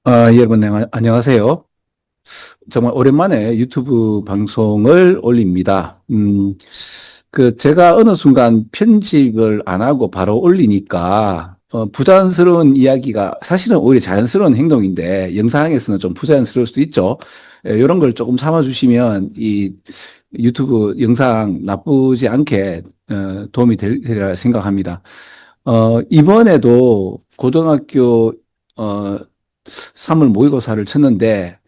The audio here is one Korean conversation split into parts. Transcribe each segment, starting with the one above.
여러분, 안녕하세요. 정말 오랜만에 유튜브 방송을 올립니다. 제가 어느 순간 편집을 안 하고 바로 올리니까, 부자연스러운 이야기가 사실은 오히려 자연스러운 행동인데, 영상에서는 좀 부자연스러울 수도 있죠. 이런 걸 조금 참아주시면, 이 유튜브 영상 나쁘지 않게, 도움이 되리라 생각합니다. 이번에도 고등학교, 어, 3월 모의고사를 쳤는데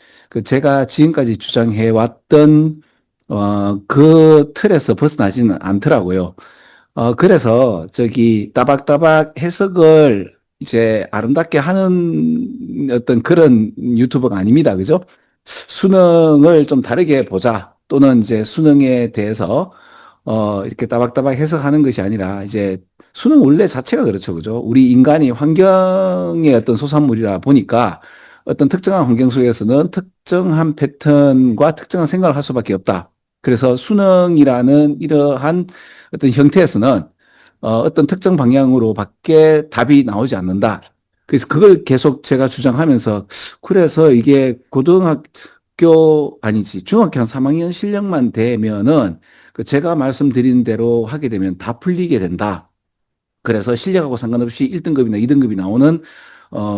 제가 지금까지 주장해 왔던 그 틀에서 벗어나지는 않더라고요. 그래서 저기 따박따박 해석을 이제 아름답게 하는 어떤 그런 유튜버가 아닙니다. 그죠? 수능을 좀 다르게 보자. 또는 이제 수능에 대해서 이렇게 따박따박 해석하는 것이 아니라 이제 수능 원래 자체가 그렇죠. 그죠? 우리 인간이 환경의 어떤 소산물이라 보니까 어떤 특정한 환경 속에서는 특정한 패턴과 특정한 생각을 할 수밖에 없다. 그래서 수능이라는 이러한 어떤 형태에서는 어떤 특정 방향으로 밖에 답이 나오지 않는다. 그래서 그걸 계속 제가 주장하면서 그래서 이게 고등학교 아니지 중학교 한 3학년 실력만 되면은 그 제가 말씀드린 대로 하게 되면 다 풀리게 된다. 그래서 실력하고 상관없이 1등급이나 2등급이 나오는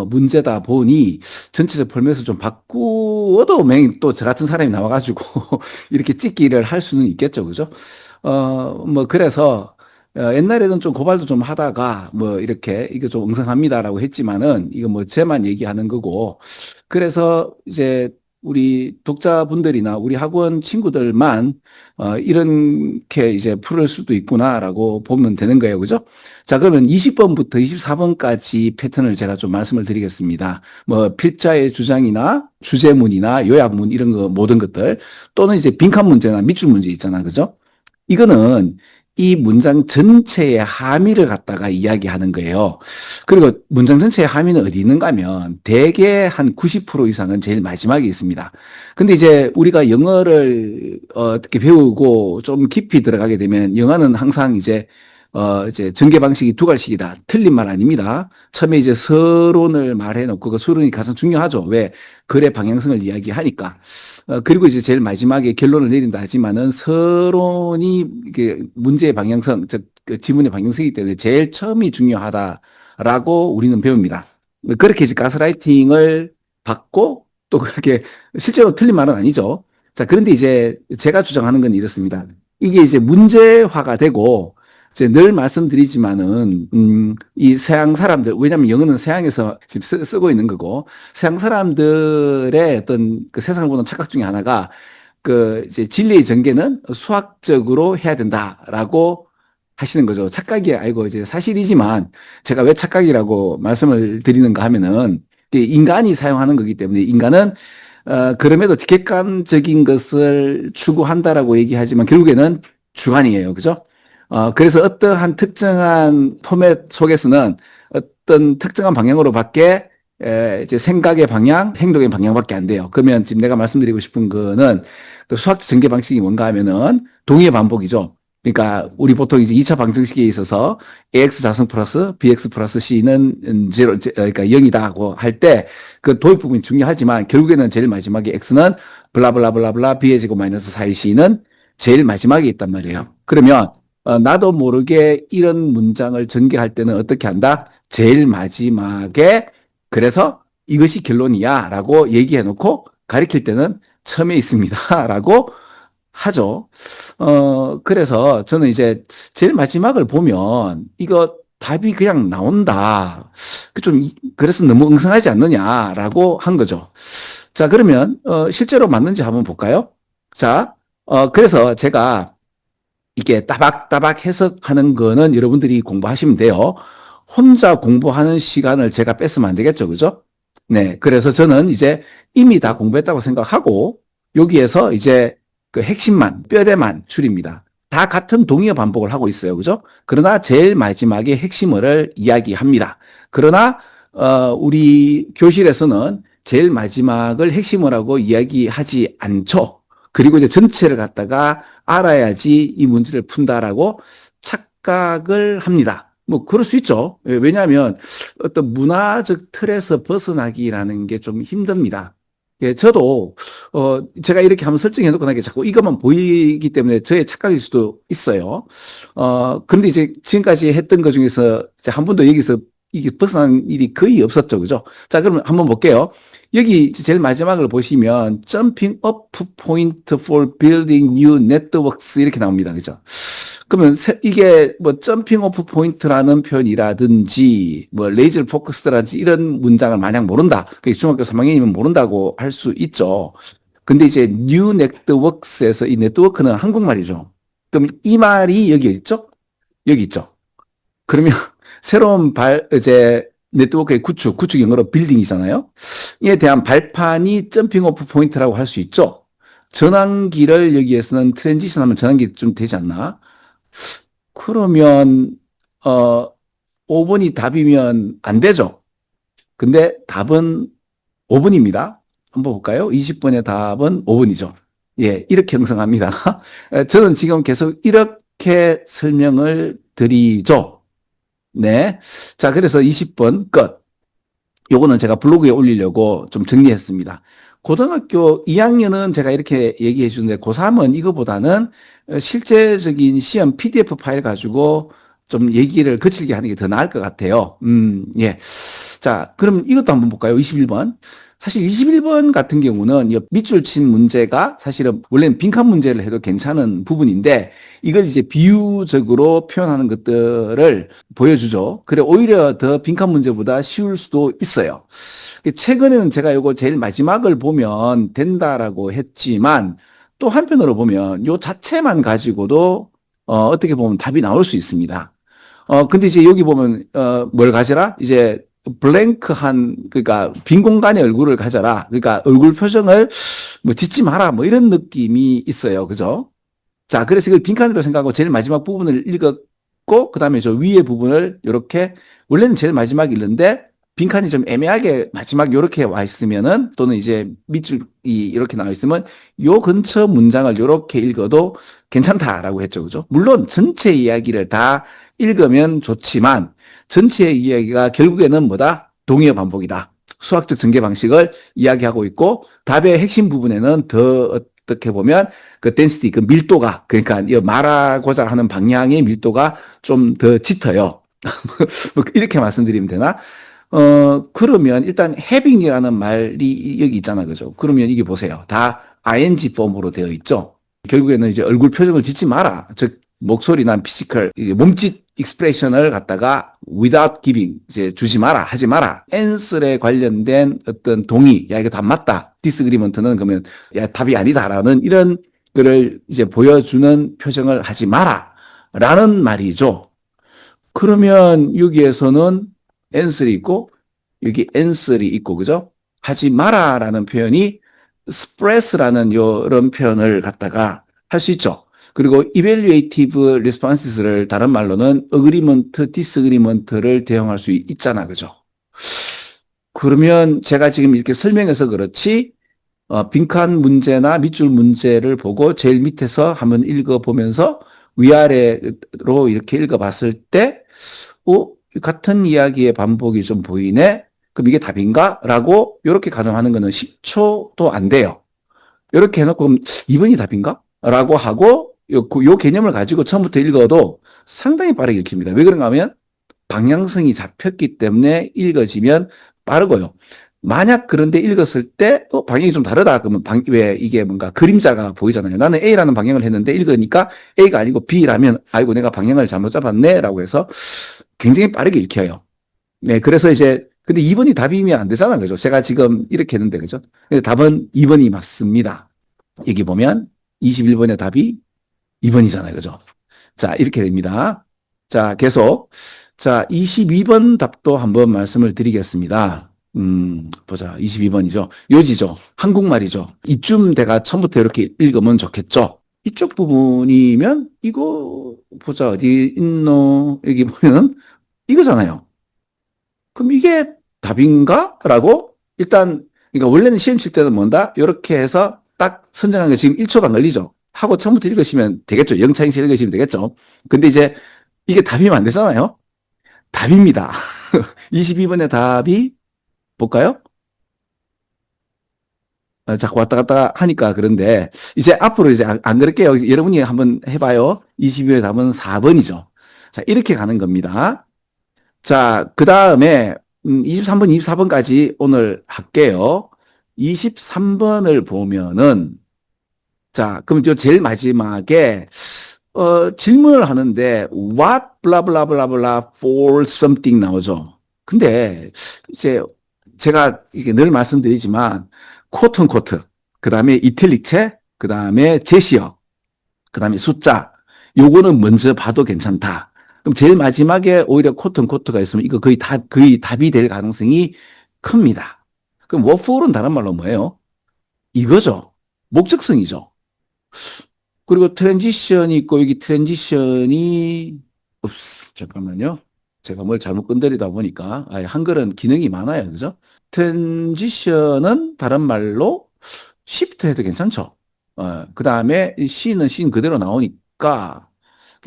문제다 보니 전체적 포맷을 좀 바꾸어도 또 저 같은 사람이 나와가지고 이렇게 찍기를 할 수는 있겠죠. 그죠? 뭐 그래서 옛날에는 좀 고발도 좀 하다가 뭐 이렇게 이거 좀 엉성합니다라고 했지만은 이거 뭐 제만 얘기하는 거고 그래서 이제 우리 독자분들이나 우리 학원 친구들만 이렇게 이제 풀을 수도 있구나라고 보면 되는 거예요. 그죠? 자, 그러면 20번부터 24번까지 패턴을 제가 좀 말씀을 드리겠습니다. 뭐 필자의 주장이나 주제문이나 요약문 이런 거 모든 것들 또는 이제 빈칸 문제나 밑줄 문제 있잖아. 그죠? 이거는 이 문장 전체의 함의를 갖다가 이야기하는 거예요. 그리고 문장 전체의 함의는 어디 있는가 하면 대개 한 90% 이상은 제일 마지막에 있습니다. 근데 이제 우리가 영어를 어떻게 배우고 좀 깊이 들어가게 되면 영어는 항상 이제 전개 방식이 두 가지씩이다. 틀린 말 아닙니다. 처음에 이제 서론을 말해놓고 그 서론이 가장 중요하죠. 왜? 글의 방향성을 이야기하니까. 그리고 이제 제일 마지막에 결론을 내린다 하지만은 서론이 이게 문제의 방향성, 즉, 그 지문의 방향성이기 때문에 제일 처음이 중요하다라고 우리는 배웁니다. 그렇게 이제 가스라이팅을 받고 또 그렇게 실제로 틀린 말은 아니죠. 자, 그런데 이제 제가 주장하는 건 이렇습니다. 이게 이제 문제화가 되고 이제 늘 말씀드리지만은 이 서양 사람들 왜냐하면 영어는 서양에서 지금 쓰고 있는 거고 서양 사람들의 어떤 그 세상을 보는 착각 중에 하나가 그 이제 진리의 전개는 수학적으로 해야 된다라고 하시는 거죠. 착각이 아니고 이제 사실이지만 제가 왜 착각이라고 말씀을 드리는가 하면은 인간이 사용하는 거기 때문에 인간은 그럼에도 객관적인 것을 추구한다라고 얘기하지만 결국에는 주관이에요. 그죠? 그래서 어떠한 특정한 포맷 속에서는 어떤 특정한 방향으로 밖에 이제 생각의 방향, 행동의 방향밖에 안 돼요. 그러면 지금 내가 말씀드리고 싶은 거는 그 수학적 전개 방식이 뭔가 하면은 동의 반복이죠. 그러니까 우리 보통 이제 2차 방정식에 있어서 ax 자승 플러스 bx 플러스 c는 제로, 그러니까 0이다고 할 때 그 도입 부분이 중요하지만 결국에는 제일 마지막에 x는 블라블라블라블라 b의 제곱 마이너스 4의 c는 제일 마지막에 있단 말이에요. 그러면 나도 모르게 이런 문장을 전개할 때는 어떻게 한다? 제일 마지막에 그래서 이것이 결론이야 라고 얘기해 놓고 가리킬 때는 처음에 있습니다 라고 하죠. 그래서 저는 이제 제일 마지막을 보면 이거 답이 그냥 나온다. 그래서 너무 엉성하지 않느냐라고 한 거죠. 자, 그러면, 실제로 맞는지 한번 볼까요? 자, 그래서 제가 이게 따박따박 해석하는 거는 여러분들이 공부하시면 돼요. 혼자 공부하는 시간을 제가 뺐으면 안 되겠죠. 그죠? 네. 그래서 저는 이제 이미 다 공부했다고 생각하고 여기에서 이제 그 핵심만, 뼈대만 줄입니다. 다 같은 동의어 반복을 하고 있어요. 그죠? 그러나 제일 마지막에 핵심어를 이야기합니다. 그러나, 우리 교실에서는 제일 마지막을 핵심어라고 이야기하지 않죠. 그리고 이제 전체를 갖다가 알아야지 이 문제를 푼다라고 착각을 합니다. 뭐, 그럴 수 있죠. 예, 왜냐하면 어떤 문화적 틀에서 벗어나기라는 게 좀 힘듭니다. 예, 저도, 제가 이렇게 한번 설정해 놓고 나게 자꾸 이것만 보이기 때문에 저의 착각일 수도 있어요. 그런데 이제 지금까지 했던 것 중에서 이제 한 번도 여기서 이게 벗어난 일이 거의 없었죠. 그죠? 자, 그러면 한번 볼게요. 여기 제일 마지막을 보시면 jumping up point for building new networks 이렇게 나옵니다. 그죠? 그러면 이게 뭐 점핑 오프 포인트라는 표현이라든지 뭐 레이저 포커스라든지 이런 문장을 마냥 모른다. 그게 중학교 3학년이면 모른다고 할 수 있죠. 근데 이제 뉴 네트워크스에서 이 네트워크는 한국말이죠. 그럼 이 말이 여기 있죠? 여기 있죠. 그러면 새로운 이제 네트워크의 구축 영어로 빌딩이잖아요. 이에 대한 발판이 점핑 오프 포인트라고 할 수 있죠. 전환기를 여기에서는 트랜지션 하면 전환기 좀 되지 않나? 그러면, 어, 5번이 답이면 안 되죠. 근데 답은 5번입니다. 한번 볼까요? 20번의 답은 5번이죠. 예, 이렇게 형성합니다. 저는 지금 계속 이렇게 설명을 드리죠. 네. 자, 그래서 20번 끝. 요거는 제가 블로그에 올리려고 좀 정리했습니다. 고등학교 2학년은 제가 이렇게 얘기해 주는데 고3은 이거보다는 실제적인 시험 PDF 파일 가지고 좀 얘기를 거칠게 하는 게 더 나을 것 같아요. 예. 자, 그럼 이것도 한번 볼까요? 21번. 사실 21번 같은 경우는 이 밑줄 친 문제가 사실은 원래는 빈칸 문제를 해도 괜찮은 부분인데 이걸 이제 비유적으로 표현하는 것들을 보여주죠. 그래, 오히려 더 빈칸 문제보다 쉬울 수도 있어요. 최근에는 제가 이거 제일 마지막을 보면 된다라고 했지만 또 한편으로 보면 요 자체만 가지고도 어떻게 보면 답이 나올 수 있습니다. 근데 이제 여기 보면 뭘 가져라? 이제 블랭크한 그러니까 빈 공간에 얼굴을 가져라. 그러니까 얼굴 표정을 뭐 짓지 마라. 뭐 이런 느낌이 있어요. 그죠? 자, 그래서 이걸 빈칸으로 생각하고 제일 마지막 부분을 읽었고 그다음에 저 위에 부분을 이렇게 원래는 제일 마지막 읽는데 빈칸이 좀 애매하게 마지막 이렇게 와 있으면은 또는 이제 밑줄이 이렇게 나와 있으면 요 근처 문장을 이렇게 읽어도 괜찮다라고 했죠. 그죠? 물론 전체 이야기를 다 읽으면 좋지만 전체 이야기가 결국에는 뭐다? 동의어 반복이다. 수학적 전개 방식을 이야기하고 있고 답의 핵심 부분에는 더 어떻게 보면 그 덴시티, 그 밀도가 그러니까 말하고자 하는 방향의 밀도가 좀 더 짙어요. 뭐 이렇게 말씀드리면 되나? 그러면 일단 having이라는 말이 여기 있잖아. 그죠? 그러면 이게 보세요. 다 ing 폼으로 되어 있죠. 결국에는 이제 얼굴 표정을 짓지 마라. 즉, 목소리나 피지컬, 이제 몸짓 익스프레션을 갖다가 without giving, 이제 주지 마라, 하지 마라. answer에 관련된 어떤 동의, 야, 이거 답 맞다. disagreement는 그러면, 야, 답이 아니다라는 이런 거를 이제 보여주는 표정을 하지 마라. 라는 말이죠. 그러면 여기에서는 answer이 있고 여기 answer이 있고 그죠? 하지 마라라는 표현이 express라는 이런 표현을 갖다가 할 수 있죠. 그리고 evaluative responses를 다른 말로는 agreement, disagreement를 대응할 수 있잖아. 그죠? 그러면 제가 지금 이렇게 설명해서 그렇지 빈칸 문제나 밑줄 문제를 보고 제일 밑에서 한번 읽어보면서 위아래로 이렇게 읽어봤을 때, 같은 이야기의 반복이 좀 보이네? 그럼 이게 답인가? 라고 이렇게 가늠하는 거는 10초도 안 돼요. 이렇게 해놓고 그럼 2번이 답인가? 라고 하고 요 개념을 가지고 처음부터 읽어도 상당히 빠르게 읽힙니다. 왜 그런가 하면 방향성이 잡혔기 때문에 읽어지면 빠르고요. 만약 그런데 읽었을 때, 방향이 좀 다르다. 그러면 왜 이게 뭔가 그림자가 보이잖아요. 나는 A라는 방향을 했는데 읽으니까 A가 아니고 B라면, 아이고, 내가 방향을 잘못 잡았네. 라고 해서 굉장히 빠르게 읽혀요. 네. 그래서 이제, 근데 2번이 답이면 안 되잖아. 그죠? 제가 지금 이렇게 했는데, 그죠? 근데 답은 2번이 맞습니다. 여기 보면 21번의 답이 2번이잖아요. 그죠? 자, 이렇게 됩니다. 자, 계속. 자, 22번 답도 한번 말씀을 드리겠습니다. 보자. 22번이죠. 요지죠. 한국말이죠. 이쯤 내가 처음부터 이렇게 읽으면 좋겠죠. 이쪽 부분이면 이거 보자. 어디 있노? 여기 보면 이거잖아요. 그럼 이게 답인가? 라고 일단 그러니까 원래는 시험 칠 때는 뭔다? 이렇게 해서 딱 선정한 게 지금 1초가 안 걸리죠. 하고 처음부터 읽으시면 되겠죠. 영창시 읽으시면 되겠죠. 근데 이제 이게 답이면 안 되잖아요. 답입니다. 22번의 답이 볼까요? 자꾸 왔다 갔다 하니까 그런데 이제 앞으로 이제 안 그럴게요. 여러분이 한번 해봐요. 22번의 답은 4번이죠. 자, 이렇게 가는 겁니다. 자, 그 다음에 23번, 24번까지 오늘 할게요. 23번을 보면은 자, 그럼 저 제일 마지막에 질문을 하는데 what blah blah blah blah for something 나오죠. 근데 이제 제가 이게 늘 말씀드리지만 코튼 코트, 그다음에 이탈릭체, 그다음에 제시어, 그다음에 숫자 요거는 먼저 봐도 괜찮다. 그럼 제일 마지막에 오히려 코튼 코트가 있으면 이거 거의 답이 될 가능성이 큽니다. 그럼 what for은 다른 말로 뭐예요? 이거죠. 목적성이죠. 그리고 트랜지션이 있고 여기 트랜지션이 잠깐만요. 제가 뭘 잘못 건드리다 보니까 한글은 기능이 많아요. 그죠? 트랜지션은 다른 말로 시프트 해도 괜찮죠. 그 다음에 C는 C 그대로 나오니까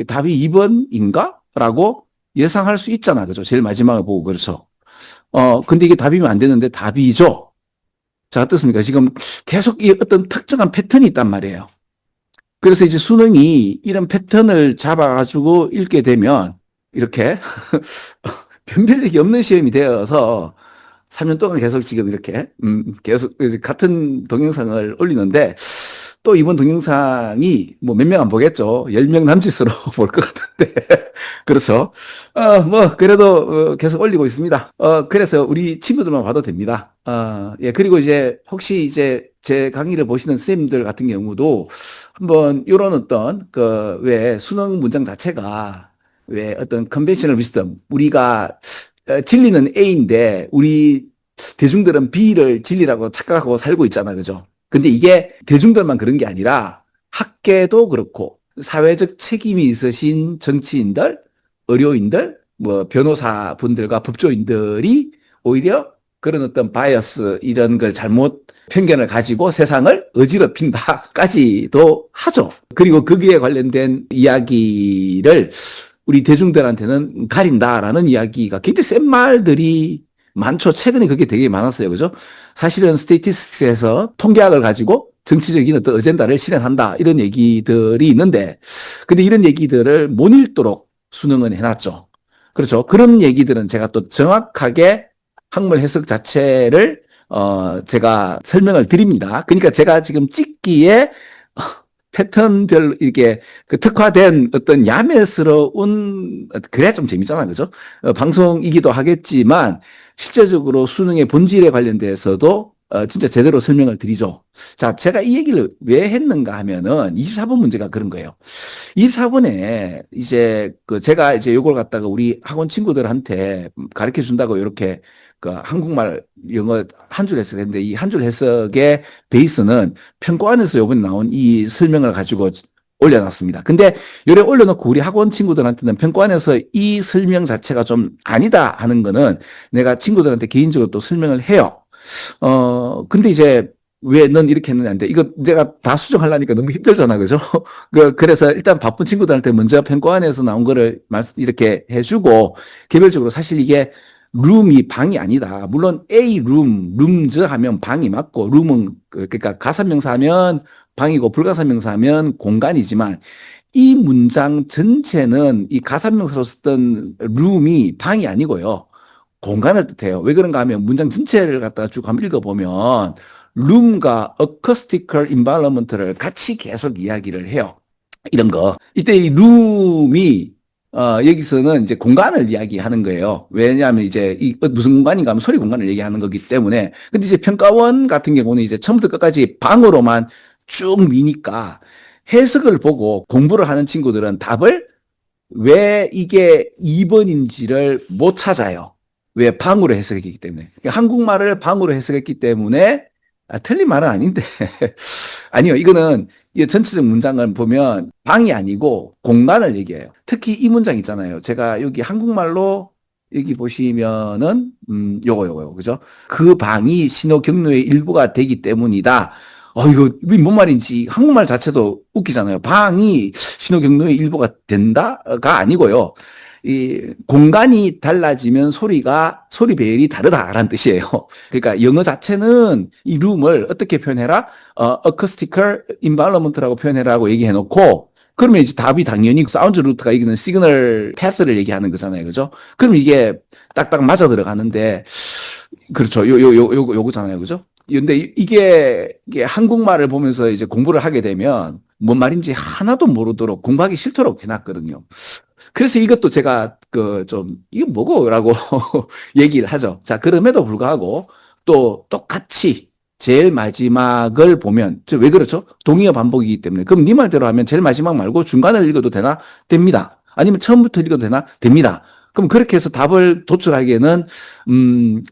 답이 2번인가? 라고 예상할 수 있잖아. 그죠? 제일 마지막에 보고 그렇죠. 근데 이게 답이면 안 되는데 답이죠. 자, 어떻습니까? 지금 계속 이 어떤 특정한 패턴이 있단 말이에요. 그래서 이제 수능이 이런 패턴을 잡아가지고 읽게 되면 이렇게 변별력이 없는 시험이 되어서 3년 동안 계속 지금 이렇게 계속 같은 동영상을 올리는데 또 이번 동영상이 뭐 몇 명 안 보겠죠. 10명 남짓으로 볼 것 같은데 그렇죠. 뭐 그래도 계속 올리고 있습니다. 그래서 우리 친구들만 봐도 됩니다. 예, 그리고 이제 혹시 이제 제 강의를 보시는 선생님들 같은 경우도 한번 이런 어떤 그 왜 수능 문장 자체가 왜 어떤 컨벤셔널 위스덤 우리가 진리는 A인데 우리 대중들은 B를 진리라고 착각하고 살고 있잖아. 그죠? 근데 이게 대중들만 그런 게 아니라 학계도 그렇고 사회적 책임이 있으신 정치인들, 의료인들, 뭐 변호사분들과 법조인들이 오히려 그런 어떤 바이어스 이런 걸 잘못 편견을 가지고 세상을 어지럽힌다까지도 하죠. 그리고 거기에 관련된 이야기를 우리 대중들한테는 가린다라는 이야기가 굉장히 센 말들이 많죠. 최근에 그게 되게 많았어요. 그죠? 사실은 스테이티스틱스에서 통계학을 가지고 정치적인 어떤 어젠다를 실현한다. 이런 얘기들이 있는데, 근데 이런 얘기들을 못 읽도록 수능은 해놨죠. 그렇죠. 그런 얘기들은 제가 또 정확하게 학문 해석 자체를 제가 설명을 드립니다. 그러니까 제가 지금 찍기에 패턴별 이렇게 그 특화된 어떤 야매스러운 그래야 좀 재밌잖아, 그죠? 방송이기도 하겠지만 실제적으로 수능의 본질에 관련돼서도 진짜 제대로 설명을 드리죠. 자, 제가 이 얘기를 왜 했는가 하면은 24번 문제가 그런 거예요. 24번에 이제 그 제가 이제 요걸 갖다가 우리 학원 친구들한테 가르쳐 준다고 이렇게 그 한국말 영어 한 줄 해석했는데 이 한 줄 해석의 베이스는 평가원에서 요번에 나온 이 설명을 가지고 올려놨습니다. 근데 요래 올려놓고 우리 학원 친구들한테는 평가원에서 이 설명 자체가 좀 아니다 하는 거는 내가 친구들한테 개인적으로 또 설명을 해요. 근데 이제 왜 넌 이렇게 했느냐 한데 이거 내가 다 수정하려니까 너무 힘들잖아. 그죠? 그래서 일단 바쁜 친구들한테 먼저 평가원에서 나온 거를 이렇게 해주고 개별적으로 사실 이게 룸이 방이 아니다. 물론 A 룸, 룸즈 하면 방이 맞고 룸은 그러니까 가사명사 하면 방이고 불가사명사 하면 공간이지만 이 문장 전체는 이 가사명사로 썼던 룸이 방이 아니고요. 공간을 뜻해요. 왜 그런가 하면 문장 전체를 갖다가 쭉 한번 읽어보면 룸과 acoustical environment를 같이 계속 이야기를 해요. 이런 거. 이때 이 룸이 여기서는 이제 공간을 이야기하는 거예요. 왜냐하면 이제 이 무슨 공간인가 하면 소리 공간을 얘기하는 거기 때문에. 근데 이제 평가원 같은 경우는 이제 처음부터 끝까지 방으로만 쭉 미니까 해석을 보고 공부를 하는 친구들은 답을 왜 이게 2번인지를 못 찾아요. 왜 방으로 해석했기 때문에. 그러니까 한국말을 방으로 해석했기 때문에 틀린 말은 아닌데 아니요. 이거는 이 전체적 문장을 보면 방이 아니고 공간을 얘기해요. 특히 이 문장 있잖아요. 제가 여기 한국말로 여기 보시면은 요거 그죠? 그 방이 신호 경로의 일부가 되기 때문이다. 이거 뭔 말인지 한국말 자체도 웃기잖아요. 방이 신호 경로의 일부가 된다가 아니고요. 이 공간이 달라지면 소리 배열이 다르다라는 뜻이에요. 그러니까 영어 자체는 이 룸을 어떻게 표현해라? acoustical environment라고 표현해라고 얘기해 놓고 그러면 이제 답이 당연히 사운드 루트가 이기는 시그널 패스를 얘기하는 거잖아요. 그죠? 그럼 이게 딱딱 맞아 들어가는데 그렇죠. 요거잖아요. 그죠? 근데 이게 한국말을 보면서 이제 공부를 하게 되면 뭔 말인지 하나도 모르도록 공부하기 싫도록 해놨거든요. 그래서 이것도 제가 이거 뭐고라고 얘기를 하죠. 자, 그럼에도 불구하고 또 똑같이 제일 마지막을 보면 왜 그렇죠? 동의어 반복이기 때문에. 그럼 네 말대로 하면 제일 마지막 말고 중간을 읽어도 되나? 됩니다. 아니면 처음부터 읽어도 되나? 됩니다. 그럼 그렇게 해서 답을 도출하기에는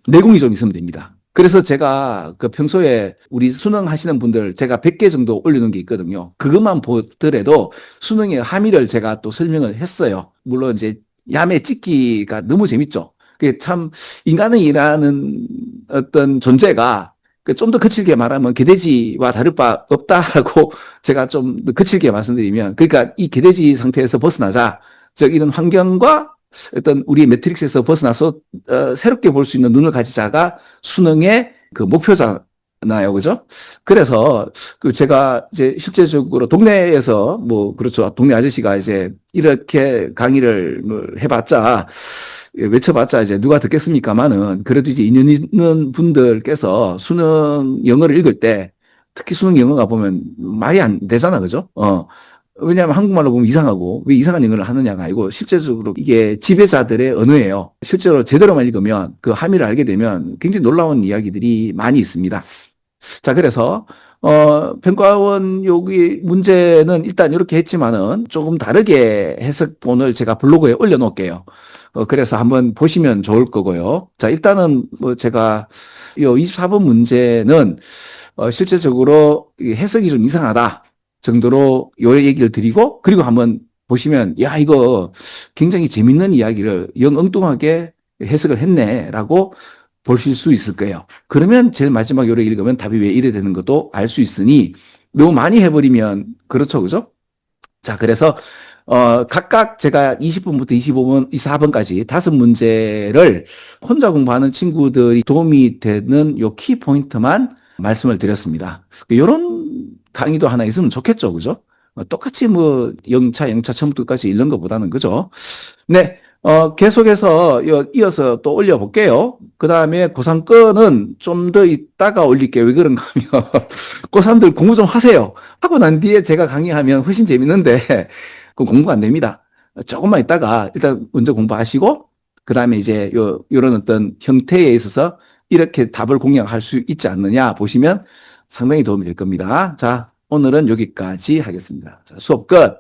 내공이 좀 있으면 됩니다. 그래서 제가 그 평소에 우리 수능 하시는 분들 제가 100개 정도 올려놓은 게 있거든요. 그것만 보더라도 수능의 함의를 제가 또 설명을 했어요. 물론 이제 야매 찍기가 너무 재밌죠. 그게 참 인간이라는 어떤 존재가 좀 더 거칠게 말하면 개돼지와 다를 바 없다라고 제가 좀 더 거칠게 말씀드리면 그러니까 이 개돼지 상태에서 벗어나자 즉 이런 환경과 어떤 우리 매트릭스에서 벗어나서 새롭게 볼 수 있는 눈을 가지자가 수능의 그 목표잖아요, 그죠? 그래서 그 제가 이제 실제적으로 동네에서 뭐 그렇죠, 동네 아저씨가 이제 이렇게 강의를 뭐 해봤자 외쳐봤자 이제 누가 듣겠습니까마는 그래도 이제 인연 있는 분들께서 수능 영어를 읽을 때 특히 수능 영어가 보면 말이 안 되잖아, 그죠? 왜냐하면 한국말로 보면 이상하고 왜 이상한 영어를 하느냐가 아니고 실제적으로 이게 지배자들의 언어예요. 실제로 제대로만 읽으면 그 함의를 알게 되면 굉장히 놀라운 이야기들이 많이 있습니다. 자, 그래서 평가원 여기 문제는 일단 이렇게 했지만은 조금 다르게 해석본을 제가 블로그에 올려놓을게요. 그래서 한번 보시면 좋을 거고요. 자, 일단은 뭐 제가 이 24번 문제는 실제적으로 해석이 좀 이상하다 정도로 요 얘기를 드리고 그리고 한번 보시면 야 이거 굉장히 재밌는 이야기를 영 엉뚱하게 해석을 했네라고 보실 수 있을 거예요. 그러면 제일 마지막 요래 읽으면 답이 왜 이래 되는 것도 알 수 있으니 너무 많이 해버리면 그렇죠, 그죠? 자, 그래서 각각 제가 20번부터 25번, 24번까지 5문제를 혼자 공부하는 친구들이 도움이 되는 요 키포인트만 말씀을 드렸습니다. 요런 강의도 하나 있으면 좋겠죠, 그죠? 똑같이 뭐 영차 처음부터 끝까지 읽는 것보다는 그죠? 네, 계속해서 이어서 또 올려볼게요. 그 다음에 고3 거는 좀 더 이따가 올릴게요. 왜 그런가 하면 고3들 공부 좀 하세요. 하고 난 뒤에 제가 강의하면 훨씬 재밌는데 그 공부가 안 됩니다. 조금만 있다가 일단 먼저 공부하시고 그 다음에 이제 요런 어떤 형태에 있어서 이렇게 답을 공략할 수 있지 않느냐 보시면 상당히 도움이 될 겁니다. 자, 오늘은 여기까지 하겠습니다. 자, 수업 끝.